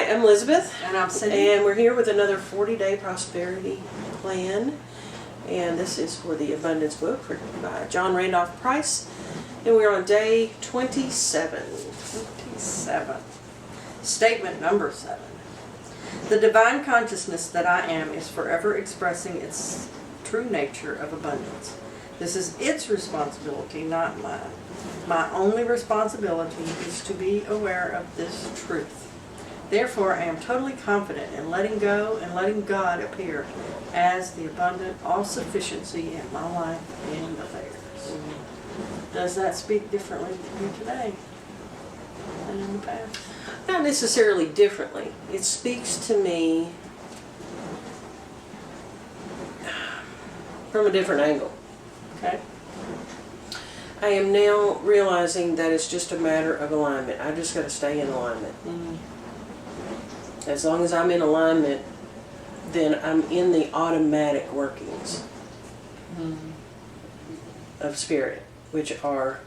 I'm Elizabeth. And I'm Cindy. And we're here with another 40-day prosperity plan. And this is for the Abundance book by John Randolph Price. And we're on day 27. 27. Statement number 7. The divine consciousness that I am is forever expressing its true nature of abundance. This is its responsibility, not mine. My only responsibility is to be aware of this truth. Therefore, I am totally confident in letting go and letting God appear as the abundant all-sufficiency in my life and affairs. Does that speak differently to you today than in the past? Not necessarily differently. It speaks to me from a different angle. Okay. I am now realizing that it's just a matter of alignment. I just got to stay in alignment. As long as I'm in alignment, then I'm in the automatic workings of spirit, which are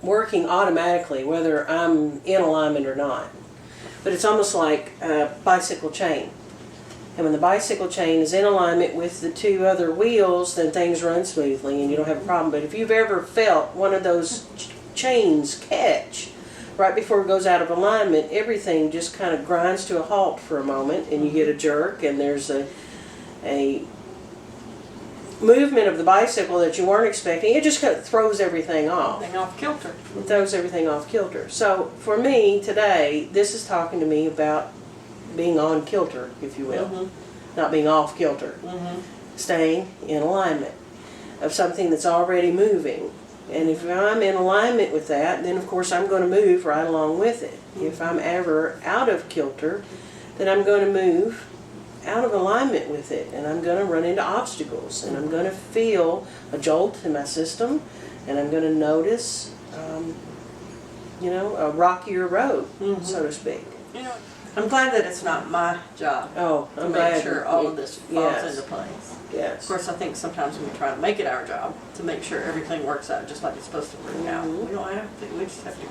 working automatically whether I'm in alignment or not. But it's almost like a bicycle chain. And when the bicycle chain is in alignment with the two other wheels, then things run smoothly and you don't have a problem. But if you've ever felt one of those chains catch right before it goes out of alignment, everything just kind of grinds to a halt for a moment and you get a jerk and there's a movement of the bicycle that you weren't expecting. It just kind of throws everything off. Everything off kilter. It throws everything off kilter. So for me today, this is talking to me about being on kilter, if you will, not being off kilter, staying in alignment of something that's already moving. And if I'm in alignment with that, then of course I'm going to move right along with it. If I'm ever out of kilter, then I'm going to move out of alignment with it, and I'm going to run into obstacles, and I'm going to feel a jolt in my system, and I'm going to notice, a rockier road, so to speak. You know, I'm glad that it's not my job I'm to glad make sure all of this falls into place. Yes. Of course, I think sometimes we try to make it our job to make sure everything works out just like it's supposed to work out. We don't have to. We just have to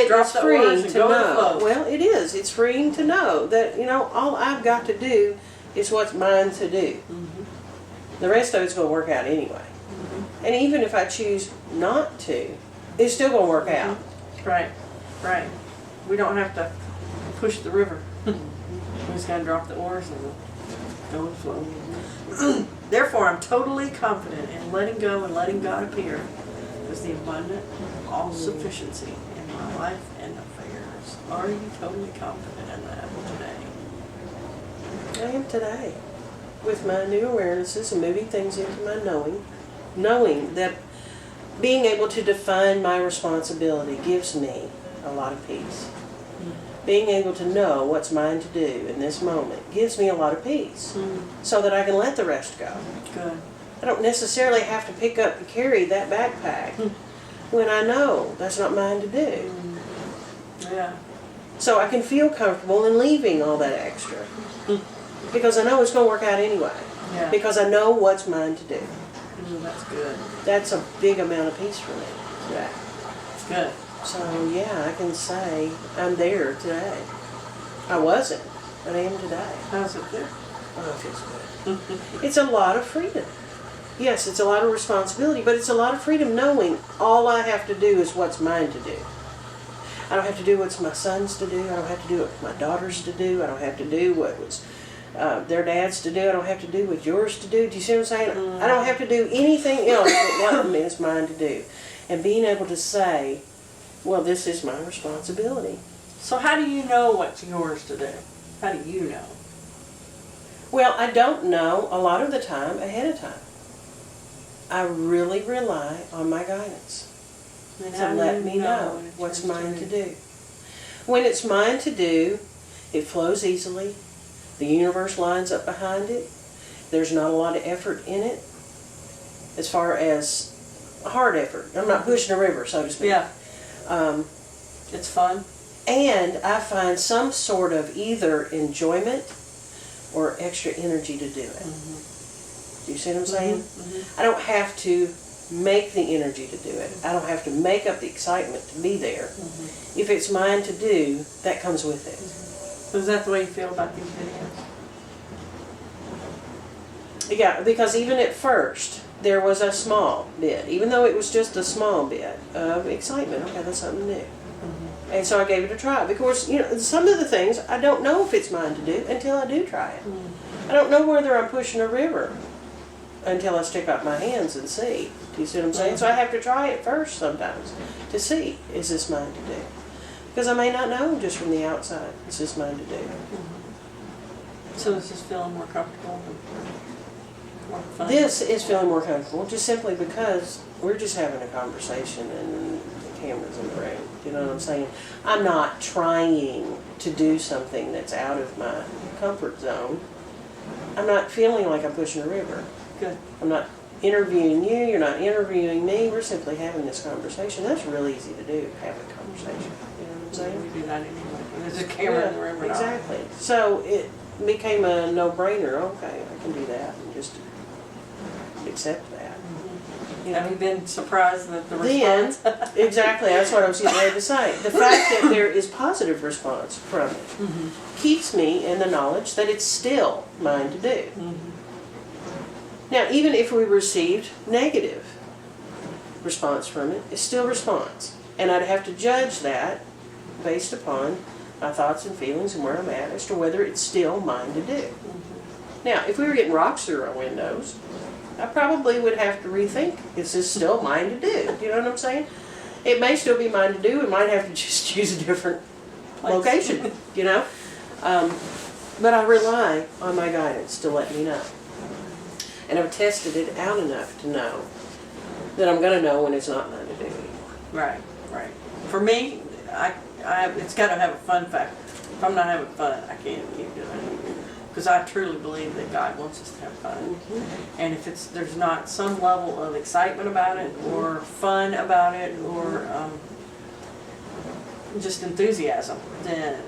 drop It's the freeing oars and to go with the know. flow. Well, it is. It's freeing to know that, all I've got to do is what's mine to do. The rest of it's going to work out anyway. And even if I choose not to, it's still going to work out. Right. We don't have to push the river. We just got to drop the oars and go with the flow. Therefore, I'm totally confident in letting go and letting God appear as the abundant all-sufficiency in my life and affairs. Are you totally confident in that today? I am today. With my new awarenesses and moving things into my knowing that being able to define my responsibility gives me a lot of peace. Being able to know what's mine to do in this moment gives me a lot of peace, so that I can let the rest go. Good. I don't necessarily have to pick up and carry that backpack when I know that's not mine to do. Yeah. So I can feel comfortable in leaving all that extra, because I know it's going to work out anyway, Yeah. because I know what's mine to do. That's good. That's a big amount of peace for me today. Good. So yeah, I can say I'm there today. I wasn't, but I am today. How's it feel? Oh, it feels good. It's a lot of freedom. Yes, it's a lot of responsibility, but it's a lot of freedom knowing all I have to do is what's mine to do. I don't have to do what's my son's to do. I don't have to do what my daughter's to do. I don't have to do what was their dad's to do. I don't have to do what yours to do. Do you see what I'm saying? I don't have to do anything else but what is mine to do. And being able to say, well, this is my responsibility. So how do you know what's yours to do? How do you know? Well, I don't know a lot of the time ahead of time. I really rely on my guidance to let me know what's mine to do. When it's mine to do, it flows easily. The universe lines up behind it. There's not a lot of effort in it, as far as hard effort. I'm not pushing a river, so to speak. Yeah. It's fun. And I find some sort of either enjoyment or extra energy to do it. Do you see what I'm saying? I don't have to make the energy to do it. I don't have to make up the excitement to be there. If it's mine to do, that comes with it. Is that the way you feel about these videos? Yeah, because even at first, there was a small bit, even though it was just a small bit of excitement. Okay, that's something new. Mm-hmm. And so I gave it a try. Because, some of the things, I don't know if it's mine to do until I do try it. I don't know whether I'm pushing a river until I stick out my hands and see. Do you see what I'm saying? So I have to try it first sometimes to see, is this mine to do? Because I may not know just from the outside, is this mine to do? So it's just feeling more comfortable and more fun? This is feeling more comfortable just simply because we're just having a conversation and the camera's in the room. You know what I'm saying? I'm not trying to do something that's out of my comfort zone. I'm not feeling like I'm pushing a river. Good. I'm not interviewing you, you're not interviewing me, we're simply having this conversation. That's real easy to do, have a conversation. You know what I'm saying? We do that anyway. There's a camera in the room or not. Exactly. So it became a no-brainer. Okay, I can do that and just accept that. You know? Have you been surprised at the Then, response? exactly, that's what I was getting ready to say. The fact that there is positive response from it keeps me in the knowledge that it's still mine to do. Now, even if we received negative response from it, it's still response. And I'd have to judge that based upon my thoughts and feelings and where I'm at as to whether it's still mine to do. Now, if we were getting rocks through our windows, I probably would have to rethink, is this still mine to do? You know what I'm saying? It may still be mine to do, we might have to just choose a different location, you know? But I rely on my guidance to let me know. And I've tested it out enough to know that I'm going to know when it's not mine to do anymore. Right, right. For me, it's got to have a fun factor. If I'm not having fun, I can't keep doing it. Because I truly believe that God wants us to have fun. And if there's not some level of excitement about it, or fun about it, or just enthusiasm, then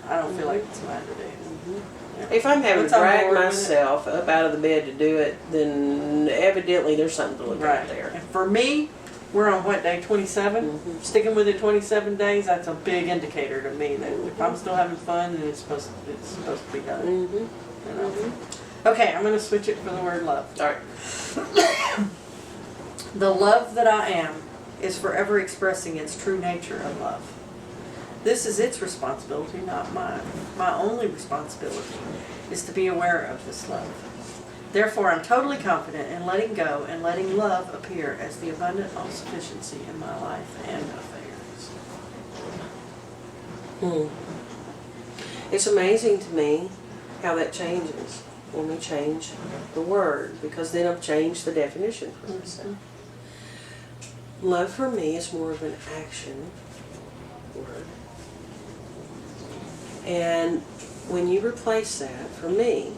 I don't feel like it's mine to do. Yeah. If I'm having Once to I'm drag bored with myself up out of the bed to do it, then evidently there's something to look at there. And for me, we're on what, day 27? Sticking with it 27 days, that's a big indicator to me that if I'm still having fun, then it's supposed to be done. You know? Okay, I'm going to switch it for the word love. All right. The love that I am is forever expressing its true nature of love. This is its responsibility, not mine. My only responsibility is to be aware of this love. Therefore, I'm totally confident in letting go and letting love appear as the abundant all-sufficiency in my life and affairs. It's amazing to me how that changes when we change the word, because then I've changed the definition for myself. Love for me is more of an action word. And when you replace that, for me,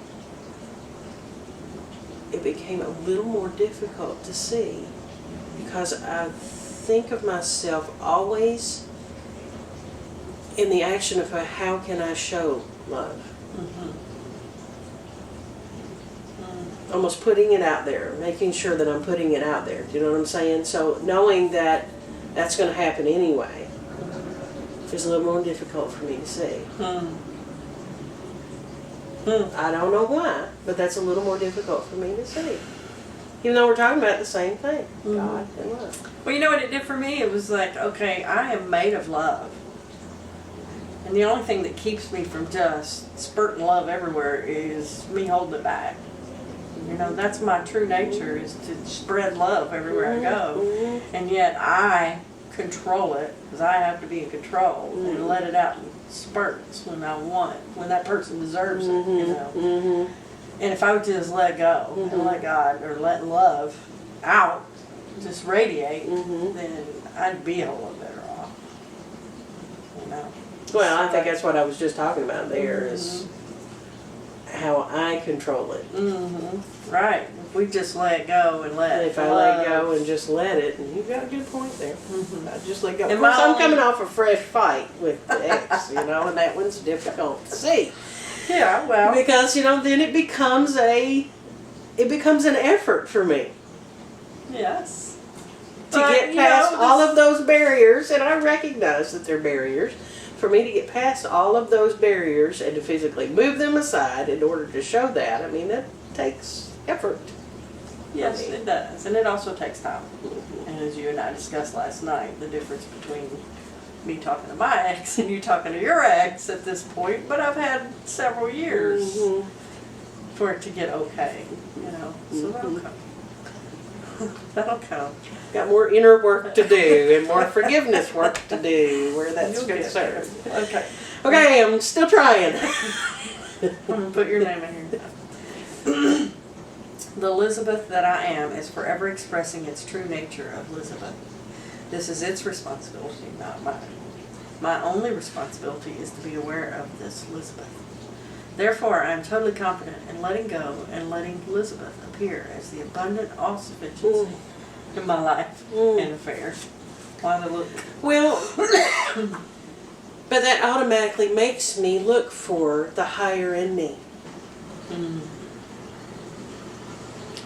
it became a little more difficult to see, because I think of myself always in the action of how can I show love. Almost putting it out there, making sure that I'm putting it out there. Do you know what I'm saying? So knowing that that's going to happen anyway is a little more difficult for me to see. I don't know why, but that's a little more difficult for me to see. Even though we're talking about the same thing, God and love. Well, you know what it did for me? It was like, okay, I am made of love. And the only thing that keeps me from just spurting love everywhere is me holding it back. You know, that's my true nature, is to spread love everywhere I go. And yet I control it, because I have to be in control, and let it out in spurts when I want it, when that person deserves it, you know. And if I would just let go and let God, or let love out, just radiate, then I'd be a whole lot better off. You know. Well, I think that's what I was just talking about there, is how I control it. Right. If we just let go and let If I love. let go and just let it, and you've got a good point there. I just let go. Of And course, my I'm only- coming off a fresh fight with the ex, you know, and that one's difficult to see. Yeah, well. Because, you know, then it becomes an effort for me Yes. to But, get you past know, all of those barriers, and I recognize that they're barriers, for me to get past all of those barriers and to physically move them aside in order to show that, I mean, that takes effort. Yes, it does, and it also takes time. And as you and I discussed last night, the difference between me talking to my ex and you talking to your ex at this point, but I've had several years for it to get okay, you know, so that'll come. That'll come. Got more inner work to do and more forgiveness work to do where that's You'll get concerned. there. Okay. Okay, I'm still trying. I'm gonna put your name in here. The Elizabeth that I am is forever expressing its true nature of Elizabeth. This is its responsibility, not mine. My only responsibility is to be aware of this Elizabeth. Therefore, I am totally confident in letting go and letting Elizabeth appear as the abundant all-sufficiency in my life and affairs. Why the look? Well, but that automatically makes me look for the higher in me.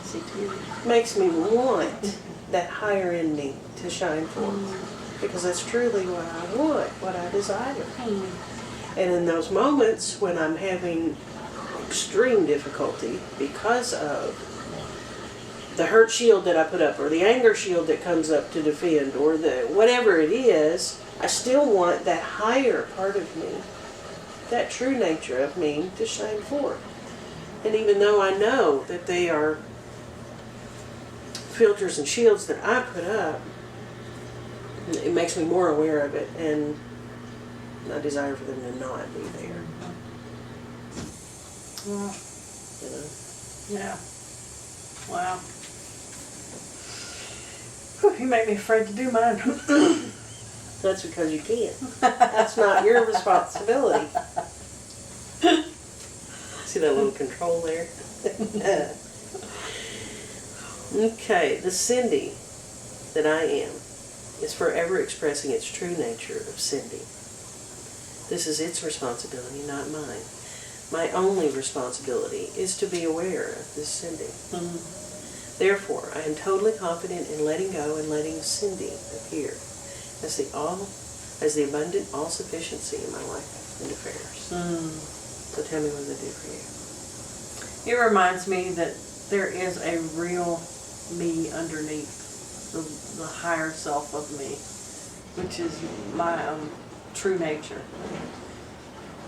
See tears. Makes me want that higher in me to shine forth. Because that's truly what I want, what I desire. And in those moments when I'm having extreme difficulty because of the hurt shield that I put up, or the anger shield that comes up to defend, or the whatever it is, I still want that higher part of me, that true nature of me, to shine forth. And even though I know that they are filters and shields that I put up, it makes me more aware of it, and I desire for them to not be there. Well, You know? yeah. Wow. Whew, you make me afraid to do mine. That's because you can't. That's not your responsibility. See that little control there? Okay, the Cindy that I am is forever expressing its true nature of Cindy. This is its responsibility, not mine. My only responsibility is to be aware of this Cindy. Therefore, I am totally confident in letting go and letting Cindy appear as the abundant all-sufficiency in my life and affairs. So tell me what does it do for you? It reminds me that there is a real me underneath the higher self of me, which is my true nature.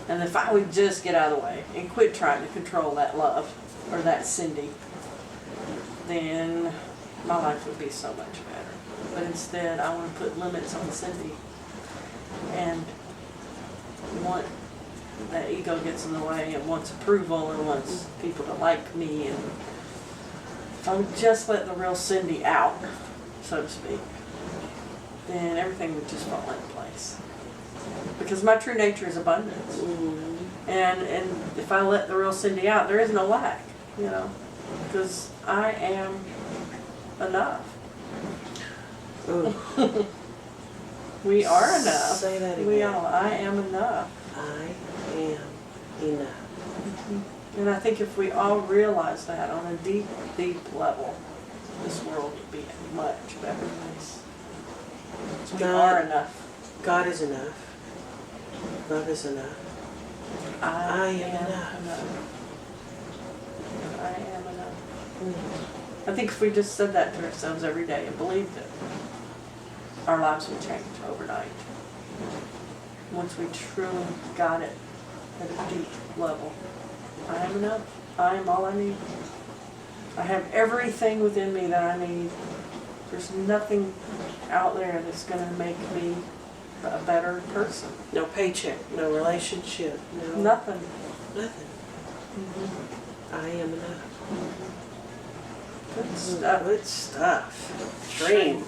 And if I would just get out of the way and quit trying to control that love or that Cindy, then my life would be so much better. But instead, I want to put limits on Cindy and want that ego gets in the way and wants approval and wants people to like me. And if I would just let the real Cindy out, so to speak, then everything would just fall into place. Because my true nature is abundance. And if I let the real Cindy out, there is no lack, you know, because I am enough. We are enough. Say that again. We are. I am enough. I am enough. And I think if we all realize that on a deep, deep level, this world would be a much better place. We God- are enough. God is enough. Love is enough. I am enough. I am enough. I think if we just said that to ourselves every day and believed it, our lives would change overnight. Once we truly got it at a deep level. I am enough. I am all I need. I have everything within me that I need. There's nothing out there that's going to make me a better person. No paycheck, no relationship, no Nothing. nothing. I am enough. Good stuff. Good stuff. Dream.